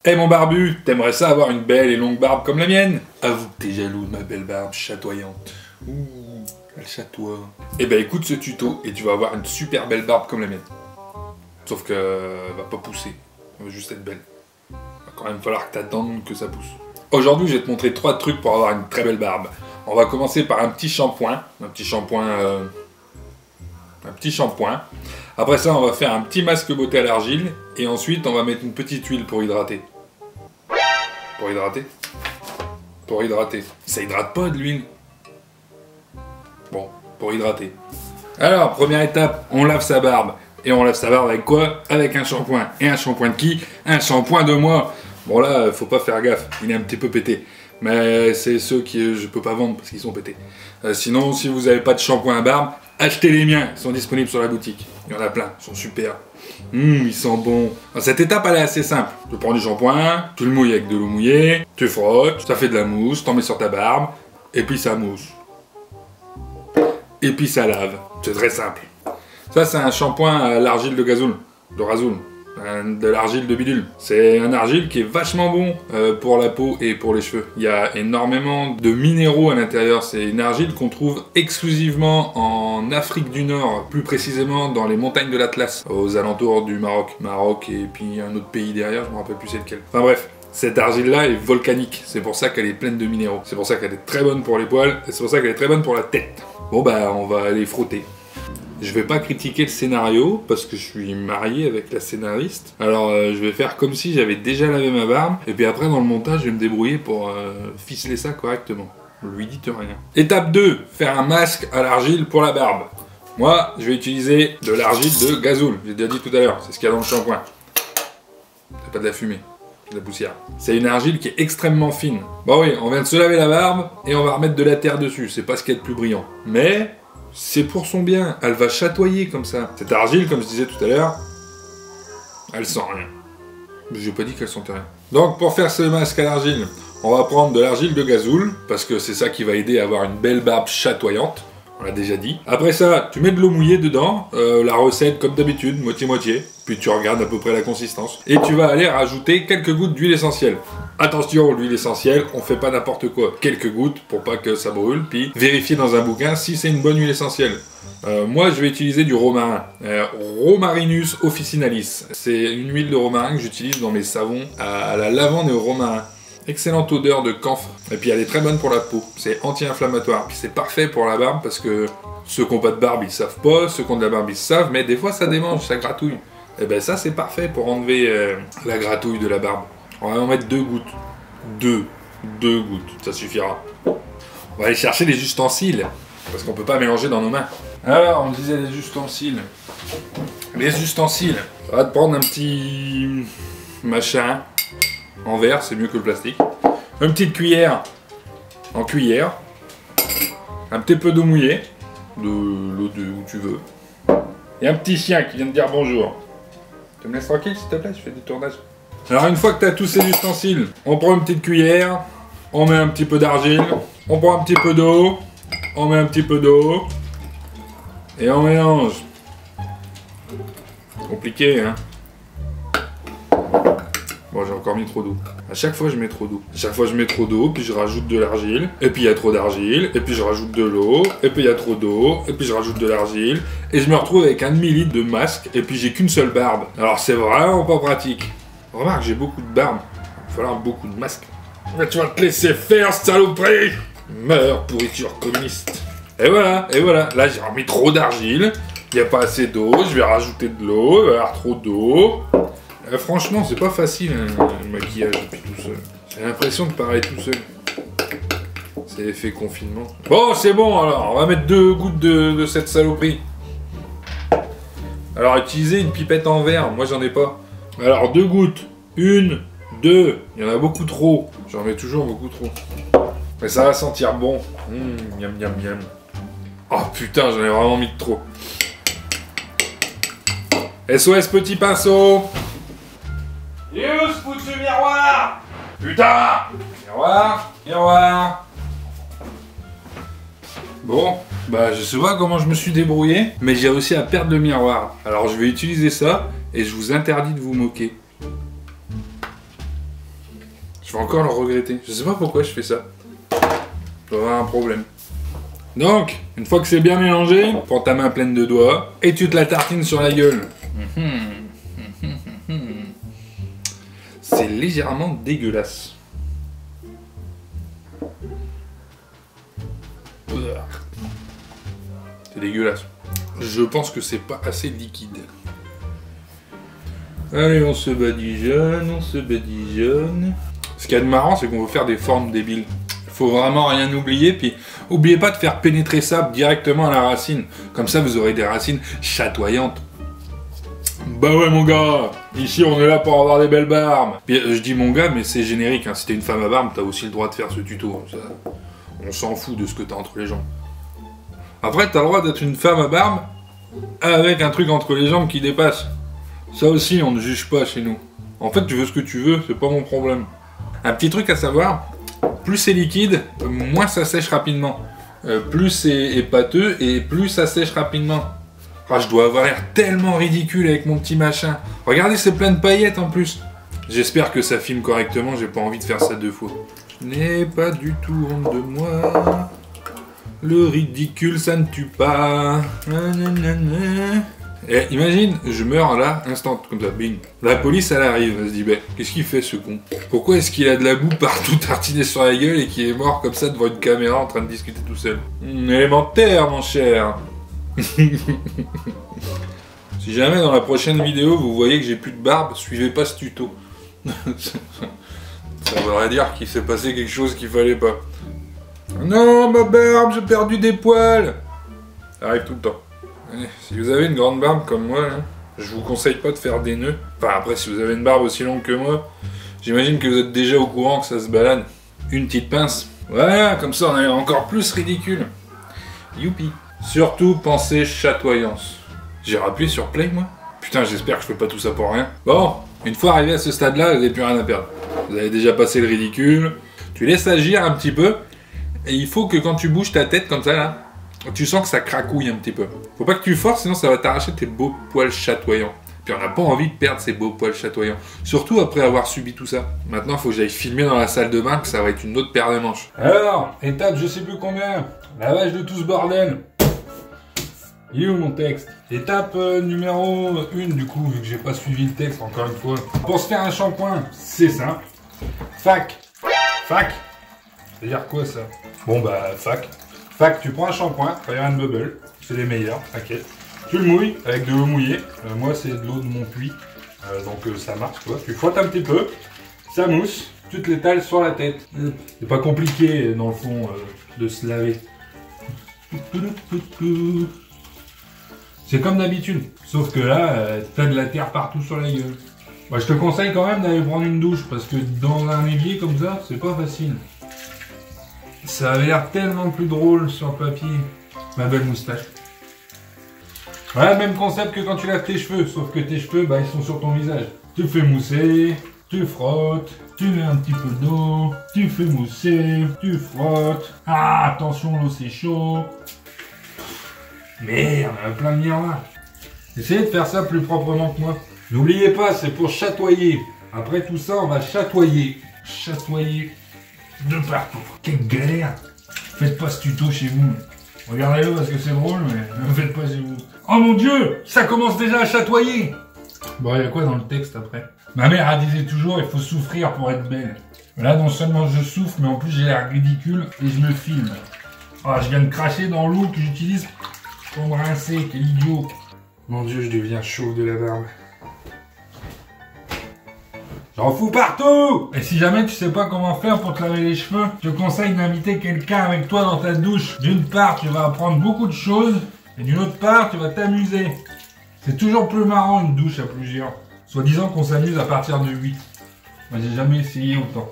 Eh mon barbu, t'aimerais ça avoir une belle et longue barbe comme la mienne? Avoue que t'es jaloux de ma belle barbe chatoyante. Ouh, elle chatoie. Eh ben écoute ce tuto et tu vas avoir une super belle barbe comme la mienne. Sauf que va pas pousser, elle va juste être belle. Il va quand même falloir que t'attendes que ça pousse. Aujourd'hui, je vais te montrer 3 trucs pour avoir une très belle barbe. On va commencer par un petit shampoing. Un petit shampoing. Après ça, on va faire un petit masque beauté à l'argile. Et ensuite, on va mettre une petite huile pour hydrater. Pour hydrater. Ça hydrate pas de l'huile. Bon, pour hydrater. Alors, première étape, on lave sa barbe. Et on lave sa barbe avec quoi? Avec un shampoing. Et un shampoing de qui? Un shampoing de moi. Bon là, faut pas faire gaffe, il est un petit peu pété. Mais c'est ceux que je peux pas vendre parce qu'ils sont pétés. Sinon, si vous n'avez pas de shampoing à barbe, achetez les miens, ils sont disponibles sur la boutique. Il y en a plein, ils sont super. Ils sont bons. Cette étape, elle est assez simple. Tu prends du shampoing, tu le mouilles avec de l'eau mouillée, tu frottes, ça fait de la mousse, t'en mets sur ta barbe, et puis ça mousse. Et puis ça lave. C'est très simple. Ça, c'est un shampoing à l'argile de gazoul, de rasoul. De l'argile de bidule. C'est un argile qui est vachement bon pour la peau et pour les cheveux. Il y a énormément de minéraux à l'intérieur. C'est une argile qu'on trouve exclusivement en Afrique du Nord, plus précisément dans les montagnes de l'Atlas, aux alentours du Maroc. Maroc et puis un autre pays derrière, je me rappelle plus c'est lequel. Enfin bref. Cette argile-là est volcanique, c'est pour ça qu'elle est pleine de minéraux. C'est pour ça qu'elle est très bonne pour les poils, et c'est pour ça qu'elle est très bonne pour la tête. Bon bah, on va aller frotter. Je vais pas critiquer le scénario, parce que je suis marié avec la scénariste. Alors je vais faire comme si j'avais déjà lavé ma barbe, et puis après dans le montage, je vais me débrouiller pour ficeler ça correctement. Lui dites rien. Étape 2, faire un masque à l'argile pour la barbe. Moi, je vais utiliser de l'argile de gazoul, j'ai déjà dit tout à l'heure, c'est ce qu'il y a dans le shampoing. C'est pas de la fumée. De la poussière. C'est une argile qui est extrêmement fine. Bon oui, on vient de se laver la barbe et on va remettre de la terre dessus. C'est pas ce qu'il y a de plus brillant. Mais c'est pour son bien. Elle va chatoyer comme ça. Cette argile, comme je disais tout à l'heure, elle sent rien. J'ai pas dit qu'elle sentait rien. Donc pour faire ce masque à l'argile, on va prendre de l'argile de gazoul parce que c'est ça qui va aider à avoir une belle barbe chatoyante. On l'a déjà dit. Après ça, tu mets de l'eau mouillée dedans, la recette comme d'habitude, moitié-moitié. Puis tu regardes à peu près la consistance. Et tu vas aller rajouter quelques gouttes d'huile essentielle. Attention, l'huile essentielle, on fait pas n'importe quoi. Quelques gouttes pour pas que ça brûle. Puis vérifier dans un bouquin si c'est une bonne huile essentielle. Moi, je vais utiliser du romarin. Romarinus officinalis. C'est une huile de romarin que j'utilise dans mes savons à la lavande et au romarin. Excellente odeur de camphre. Et puis elle est très bonne pour la peau. C'est anti-inflammatoire. Puis c'est parfait pour la barbe parce que ceux qui n'ont pas de barbe, ils savent pas. Ceux qui ont de la barbe, ils savent. Mais des fois, ça démange, ça gratouille. Et ben ça, c'est parfait pour enlever la gratouille de la barbe. On va en mettre 2 gouttes. 2 gouttes. Ça suffira. On va aller chercher les ustensiles. Parce qu'on peut pas mélanger dans nos mains. Alors, on disait les ustensiles. Les ustensiles. Ça va te prendre un petit machin. En verre, c'est mieux que le plastique. Une petite cuillère en cuillère. Un petit peu d'eau mouillée. De l'eau de où tu veux. Et un petit chien qui vient de dire bonjour. Tu me laisses tranquille s'il te plaît, je fais du tournage. Alors une fois que tu as tous ces ustensiles, on prend une petite cuillère. On met un petit peu d'argile. On prend un petit peu d'eau. On met un petit peu d'eau. Et on mélange. Compliqué, hein. Bon, j'ai encore mis trop d'eau. À chaque fois, je mets trop d'eau. À chaque fois, je mets trop d'eau, puis je rajoute de l'argile. Et puis, il y a trop d'argile. Et puis, je rajoute de l'eau. Et puis, il y a trop d'eau. Et puis, je rajoute de l'argile. Et je me retrouve avec un demi-litre de masque. Et puis, j'ai qu'une seule barbe. Alors, c'est vraiment pas pratique. Remarque, j'ai beaucoup de barbe. Il va falloir beaucoup de masques. Mais tu vas te laisser faire, saloperie! Meurs, pourriture communiste. Et voilà, et voilà. Là, j'ai remis trop d'argile. Il n'y a pas assez d'eau. Je vais rajouter de l'eau. Il va y avoir trop d'eau. Franchement, c'est pas facile le maquillage depuis tout seul. J'ai l'impression de parler tout seul. C'est l'effet confinement. Bon, c'est bon alors. On va mettre 2 gouttes de cette saloperie. Alors, utilisez une pipette en verre. Moi, j'en ai pas. Alors, 2 gouttes. 1, 2. Il y en a beaucoup trop. J'en mets toujours beaucoup trop. Mais ça va sentir bon. Miam, miam, miam. Oh putain, j'en ai vraiment mis de trop. SOS petit pinceau. Use, foutu miroir! Putain! Miroir, miroir. Bon, bah je sais pas comment je me suis débrouillé, mais j'ai réussi à perdre le miroir. Alors je vais utiliser ça, et je vous interdis de vous moquer. vais encore le regretter. Je sais pas pourquoi je fais ça. Je dois avoir un problème. Donc, une fois que c'est bien mélangé, prends ta main pleine de doigts et tu te la tartines sur la gueule. C'est légèrement dégueulasse. C'est dégueulasse. Je pense que c'est pas assez liquide. Allez, on se badigeonne, on se badigeonne. Ce qu'il y a de marrant, c'est qu'on veut faire des formes débiles. Faut vraiment rien oublier, puis oubliez pas de faire pénétrer ça directement à la racine. Comme ça, vous aurez des racines chatoyantes. Bah ouais, mon gars, ici on est là pour avoir des belles barbes. Puis, je dis mon gars, mais c'est générique, hein. Si t'es une femme à barbe, t'as aussi le droit de faire ce tuto. Ça, on s'en fout de ce que t'as entre les jambes. Après, t'as le droit d'être une femme à barbe avec un truc entre les jambes qui dépasse. Ça aussi, on ne juge pas chez nous. En fait, tu veux ce que tu veux, c'est pas mon problème. Un petit truc à savoir, plus c'est liquide, moins ça sèche rapidement. Plus c'est pâteux et plus ça sèche rapidement. Ah, je dois avoir l'air tellement ridicule avec mon petit machin. Regardez, c'est plein de paillettes en plus. J'espère que ça filme correctement, j'ai pas envie de faire ça 2 fois. Je n'ai pas du tout honte de moi. Le ridicule, ça ne tue pas. Et imagine, je meurs là, instant, comme ça, bing. La police, elle arrive, elle se dit, ben, qu'est-ce qu'il fait ce con? Pourquoi est-ce qu'il a de la boue partout tartinée sur la gueule et qu'il est mort comme ça devant une caméra en train de discuter tout seul? Élémentaire, mon cher. Si jamais dans la prochaine vidéo, vous voyez que j'ai plus de barbe, suivez pas ce tuto. Ça voudrait dire qu'il s'est passé quelque chose qu'il fallait pas. Non, ma barbe, j'ai perdu des poils. Ça arrive tout le temps. Si vous avez une grande barbe comme moi, hein, je vous conseille pas de faire des nœuds. Enfin, après, si vous avez une barbe aussi longue que moi, j'imagine que vous êtes déjà au courant que ça se balade. Une petite pince. Voilà, comme ça on a l'air encore plus ridicule. Youpi. Surtout, pensez chatoyance. J'ai rappelé sur play, moi? Putain, j'espère que je fais pas tout ça pour rien. Bon, une fois arrivé à ce stade-là, vous n'avez plus rien à perdre. Vous avez déjà passé le ridicule. Tu laisses agir un petit peu. Et il faut que quand tu bouges ta tête comme ça, là, tu sens que ça cracouille un petit peu. Faut pas que tu forces, sinon ça va t'arracher tes beaux poils chatoyants. Puis on n'a pas envie de perdre ces beaux poils chatoyants. Surtout après avoir subi tout ça. Maintenant, il faut que j'aille filmer dans la salle de bain, que ça va être une autre paire de manches. Alors, étape je sais plus combien. Lavage de tout ce bordel. Il est où mon texte? Étape numéro 1 du coup, vu que j'ai pas suivi le texte encore une fois. Pour se faire un shampoing, c'est simple. Fac. Fac. C'est-à-dire quoi ça? Bon bah, fac. Fac, tu prends un shampoing, Fire and Bubble, c'est les meilleurs, t'inquiète. Tu le mouilles avec de l'eau mouillée. Moi, c'est de l'eau de mon puits, donc ça marche quoi. Tu frottes un petit peu, ça mousse, tu te l'étales sur la tête. C'est pas compliqué dans le fond de se laver. C'est comme d'habitude, sauf que là, t'as de la terre partout sur la gueule. Moi, je te conseille quand même d'aller prendre une douche, parce que dans un évier comme ça, c'est pas facile. Ça avait l'air tellement plus drôle sur le papier. Ma belle moustache. Voilà, même concept que quand tu laves tes cheveux, sauf que tes cheveux, bah, ils sont sur ton visage. Tu fais mousser, tu frottes, tu mets un petit peu d'eau, tu fais mousser, tu frottes. Ah, attention, l'eau c'est chaud. Merde, plein de miroirs. Essayez de faire ça plus proprement que moi. N'oubliez pas, c'est pour chatoyer. Après tout ça, on va chatoyer. Chatoyer de partout. Quelle galère. Faites pas ce tuto chez vous. Regardez-le parce que c'est drôle, mais ne faites pas chez vous. Oh mon Dieu, ça commence déjà à chatoyer. Bon, il y a quoi dans le texte après? Ma mère, elle disait toujours, il faut souffrir pour être belle. Là, non seulement je souffre, mais en plus j'ai l'air ridicule et je me filme. Ah, je viens de cracher dans l'eau que j'utilise pour me rincer, quel idiot. Mon Dieu, je deviens chauve de la barbe. J'en fous partout! Et si jamais tu sais pas comment faire pour te laver les cheveux, je te conseille d'inviter quelqu'un avec toi dans ta douche. D'une part, tu vas apprendre beaucoup de choses, et d'une autre part, tu vas t'amuser. C'est toujours plus marrant une douche à plusieurs. Soit disant qu'on s'amuse à partir de 8. Moi, j'ai jamais essayé autant.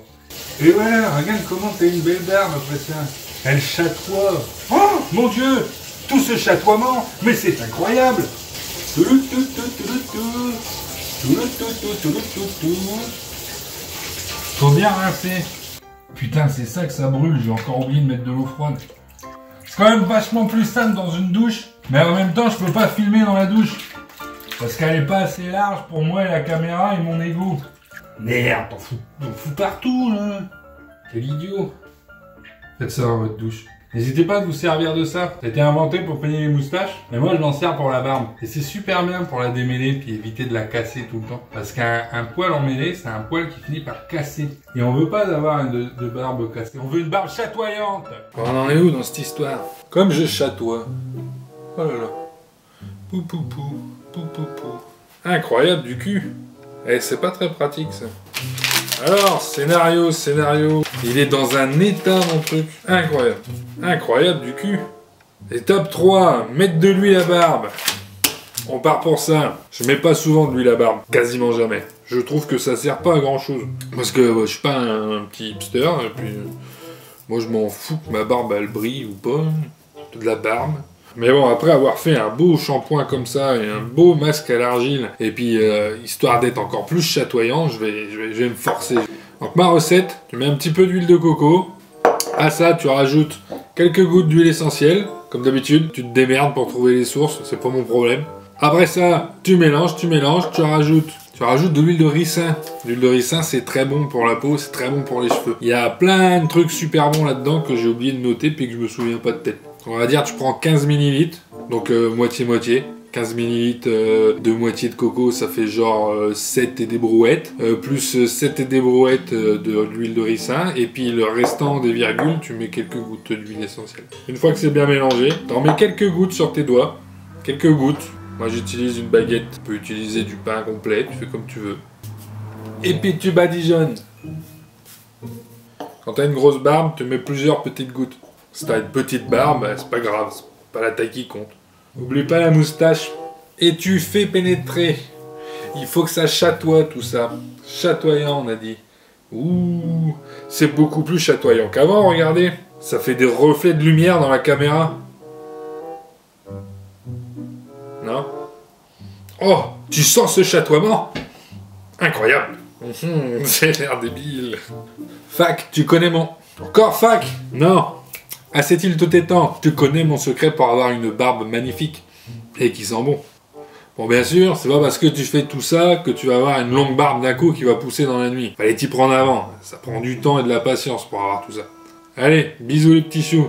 Et voilà, regarde comment t'as une belle barbe après ça. Elle chatoie. Oh, mon Dieu! Tout ce chatoiement, mais c'est incroyable! Faut bien rincer. Putain, c'est ça que ça brûle, j'ai encore oublié de mettre de l'eau froide. C'est quand même vachement plus simple dans une douche, mais en même temps, je peux pas filmer dans la douche. Parce qu'elle est pas assez large pour moi et la caméra et mon ego. Merde, t'en fous partout, là. Quel idiot. Faites ça dans votre douche. N'hésitez pas à vous servir de ça. Ça a été inventé pour peigner les moustaches, mais moi je m'en sers pour la barbe. Et c'est super bien pour la démêler puis éviter de la casser tout le temps. Parce qu'un poil emmêlé, c'est un poil qui finit par casser. Et on veut pas avoir de barbe cassée. On veut une barbe chatoyante. On en est où dans cette histoire? Comme je chatoie. Oh là là. Pou pou pou. Pou pou pou. Incroyable du cul. Eh, c'est pas très pratique ça. Alors, scénario. Il est dans un état, mon truc. Incroyable. Incroyable du cul. Étape 3, mettre de l'huile à barbe. On part pour ça. Je mets pas souvent de l'huile à barbe. Quasiment jamais. Je trouve que ça sert pas à grand chose. Parce que je suis pas un petit hipster. Et puis, moi, je m'en fous que ma barbe, elle brille ou pas. De la barbe. Mais bon, après avoir fait un beau shampoing comme ça et un beau masque à l'argile, et puis histoire d'être encore plus chatoyant, je vais me forcer. Donc ma recette, tu mets un petit peu d'huile de coco. À ça, tu rajoutes quelques gouttes d'huile essentielle. Comme d'habitude, tu te démerdes pour trouver les sources, c'est pas mon problème. Après ça, tu mélanges, tu rajoutes de l'huile de ricin. L'huile de ricin, c'est très bon pour la peau, c'est très bon pour les cheveux. Il y a plein de trucs super bons là-dedans que j'ai oublié de noter puis que je me souviens pas de tête. On va dire, tu prends 15 ml, donc moitié-moitié. 15 ml de moitié de coco, ça fait genre 7 et des brouettes. Plus 7 et des brouettes de l'huile de ricin. Et puis le restant des virgules, tu mets quelques gouttes d'huile essentielle. Une fois que c'est bien mélangé, t'en mets quelques gouttes sur tes doigts. Quelques gouttes. Moi j'utilise une baguette. Tu peux utiliser du pain complet, tu fais comme tu veux. Et puis tu badigeonnes. Quand t'as une grosse barbe, tu mets plusieurs petites gouttes. Si t'as une petite barbe, c'est pas grave, c'est pas la taille qui compte. N'oublie pas la moustache. Et tu fais pénétrer. Il faut que ça chatoie tout ça. Chatoyant, on a dit. Ouh, c'est beaucoup plus chatoyant qu'avant, regardez. Ça fait des reflets de lumière dans la caméra. Non? Oh, tu sens ce chatoiement? Incroyable. C'est l'air débile. Fac, tu connais mon... Encore fac? Non. Acétyl Totétan, tu connais mon secret pour avoir une barbe magnifique et qui sent bon. Bon, bien sûr, c'est pas parce que tu fais tout ça que tu vas avoir une longue barbe d'un coup qui va pousser dans la nuit. Fallait t'y prendre avant. Ça prend du temps et de la patience pour avoir tout ça. Allez, bisous les petits choux.